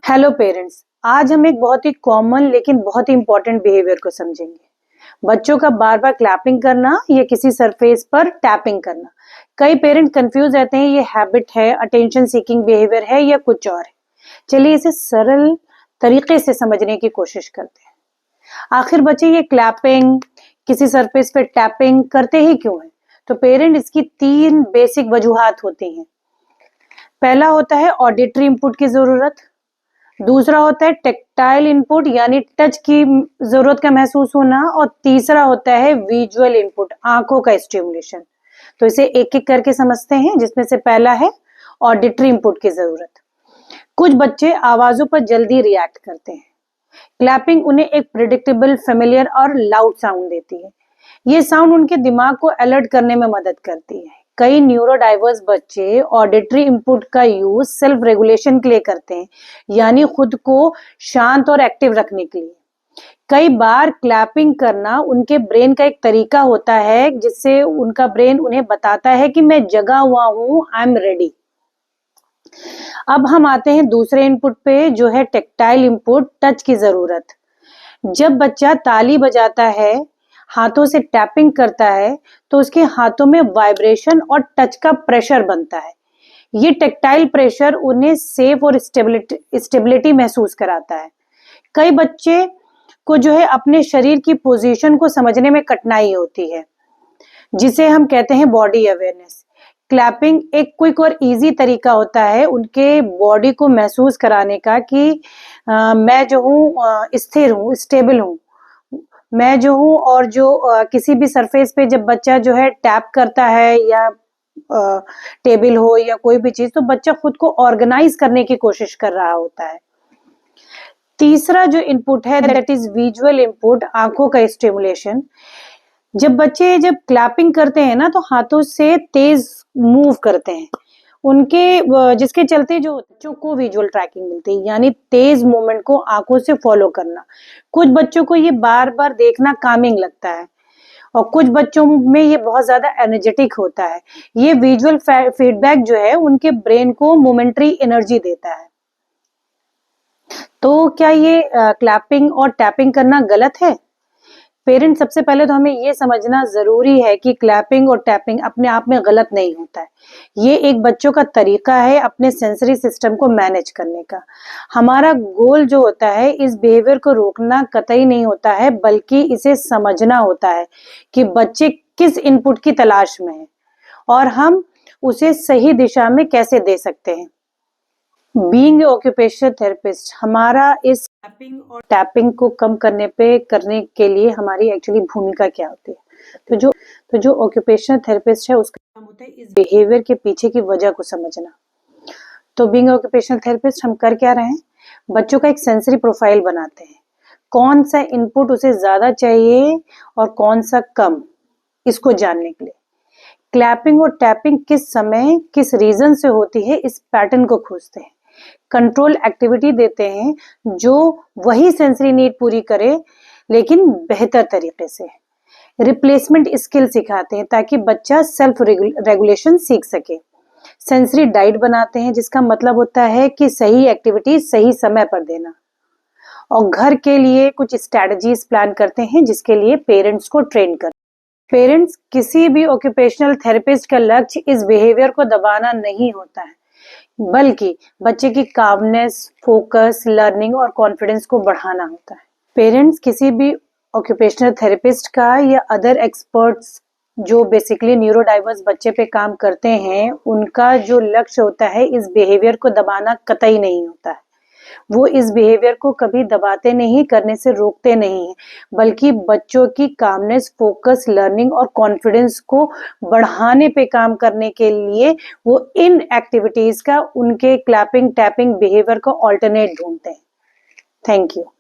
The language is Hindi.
हेलो पेरेंट्स, आज हम एक बहुत ही कॉमन लेकिन बहुत ही इंपॉर्टेंट बिहेवियर को समझेंगे। बच्चों का बार बार क्लैपिंग करना या किसी सरफेस पर टैपिंग करना। कई पेरेंट कंफ्यूज रहते हैं, ये हैबिट है, अटेंशन सीकिंग बिहेवियर है या कुछ और है। चलिए इसे सरल तरीके से समझने की कोशिश करते हैं। आखिर बच्चे ये क्लैपिंग, किसी सरफेस पर टैपिंग करते ही क्यों है? तो पेरेंट इसकी 3 बेसिक वजूहात होती हैं। पहला होता है ऑडिटरी इनपुट की जरूरत, दूसरा होता है टेक्टाइल इनपुट यानी टच की जरूरत का महसूस होना, और तीसरा होता है विजुअल इनपुट, आंखों का स्टिमुलेशन। तो इसे एक एक करके समझते हैं, जिसमें से पहला है ऑडिटरी इनपुट की जरूरत। कुछ बच्चे आवाजों पर जल्दी रिएक्ट करते हैं। क्लैपिंग उन्हें एक प्रिडिक्टेबल, फेमिलियर और लाउड साउंड देती है। ये साउंड उनके दिमाग को अलर्ट करने में मदद करती है। कई न्यूरो डाइवर्स बच्चे ऑडिटरी इनपुट का यूज सेल्फ रेगुलेशन के लिए करते हैं, यानी खुद को शांत और एक्टिव रखने के लिए। कई बार क्लैपिंग करना उनके ब्रेन का एक तरीका होता है, जिससे उनका ब्रेन उन्हें बताता है कि मैं जगा हुआ हूं, आई एम रेडी। अब हम आते हैं दूसरे इनपुट पे, जो है टेक्टाइल इनपुट, टच की जरूरत। जब बच्चा ताली बजाता है, हाथों से टैपिंग करता है, तो उसके हाथों में वाइब्रेशन और टच का प्रेशर बनता है। ये टेक्टाइल प्रेशर उन्हें सेफ और स्टेबिलिटी महसूस कराता है। कई बच्चे को जो है अपने शरीर की पोजीशन को समझने में कठिनाई होती है, जिसे हम कहते हैं बॉडी अवेयरनेस। क्लैपिंग एक क्विक और इजी तरीका होता है उनके बॉडी को महसूस कराने का कि मैं जो हूँ स्थिर हूँ, स्टेबल हूँ, मैं जो हूँ। और जो किसी भी सरफेस पे जब बच्चा जो है टैप करता है, या टेबल हो या कोई भी चीज, तो बच्चा खुद को ऑर्गेनाइज करने की कोशिश कर रहा होता है। तीसरा जो इनपुट है, दैट इज विजुअल इनपुट, आंखों का स्टिमुलेशन। जब बच्चे क्लैपिंग करते हैं ना, तो हाथों से तेज मूव करते हैं उनके, जिसके चलते जो बच्चों को विजुअल ट्रैकिंग मिलती है, यानी तेज मूवमेंट को आंखों से फॉलो करना। कुछ बच्चों को ये बार बार देखना कामिंग लगता है, और कुछ बच्चों में ये बहुत ज्यादा एनर्जेटिक होता है। ये विजुअल फीडबैक जो है उनके ब्रेन को मोमेंटरी एनर्जी देता है। तो क्या ये क्लैपिंग और टैपिंग करना गलत है? पेरेंट्स, सबसे पहले तो हमें ये समझना जरूरी है कि क्लैपिंग और टैपिंग अपने आप में गलत नहीं होता है। ये एक बच्चों का तरीका है अपने सेंसरी सिस्टम को मैनेज करने का। हमारा गोल जो होता है, इस बिहेवियर को रोकना कतई नहीं होता है, बल्कि इसे समझना होता है कि बच्चे किस इनपुट की तलाश में है और हम उसे सही दिशा में कैसे दे सकते हैं। बीइंग ऑक्यूपेशनल थेरेपिस्ट, हमारा इस क्लैपिंग और टैपिंग को कम करने के लिए हमारी एक्चुअली भूमिका क्या होती है? तो जो ऑक्यूपेशनल थेरेपिस्ट है, उसका काम होता है इस बिहेवियर के पीछे की वजह को समझना। तो बीइंग ऑक्यूपेशनल थेरेपिस्ट हम कर क्या रहे हैं? बच्चों का एक सेंसरी प्रोफाइल बनाते हैं। कौन सा इनपुट उसे ज्यादा चाहिए और कौन सा कम, इसको जानने के लिए क्लैपिंग और टैपिंग किस समय, किस रीजन से होती है, इस पैटर्न को खोजते हैं। कंट्रोल एक्टिविटी देते हैं जो वही सेंसरी नीड पूरी करे, लेकिन बेहतर तरीके से। रिप्लेसमेंट स्किल सिखाते हैं ताकि बच्चा सेल्फ रेगुलेशन सीख सके। सेंसरी डाइट बनाते हैं, जिसका मतलब होता है कि सही एक्टिविटी सही समय पर देना। और घर के लिए कुछ स्ट्रेटजीज प्लान करते हैं, जिसके लिए पेरेंट्स को ट्रेन करते हैं। पेरेंट्स, किसी भी ऑक्यूपेशनल थेरेपिस्ट का लक्ष्य इस बिहेवियर को दबाना नहीं होता है, बल्कि बच्चे की कामनेस, फोकस, लर्निंग और कॉन्फिडेंस को बढ़ाना होता है। पेरेंट्स किसी भी ऑक्यूपेशनल थेरेपिस्ट का या अदर एक्सपर्ट्स जो बेसिकली न्यूरो डाइवर्स बच्चे पे काम करते हैं, उनका जो लक्ष्य होता है इस बिहेवियर को दबाना कतई नहीं होता है। वो इस बिहेवियर को कभी दबाते नहीं, करने से रोकते नहीं है, बल्कि बच्चों की कामनेस, फोकस, लर्निंग और कॉन्फिडेंस को बढ़ाने पे काम करने के लिए वो इन एक्टिविटीज का, उनके क्लैपिंग टैपिंग बिहेवियर का ऑल्टरनेट ढूंढते हैं। Thank you.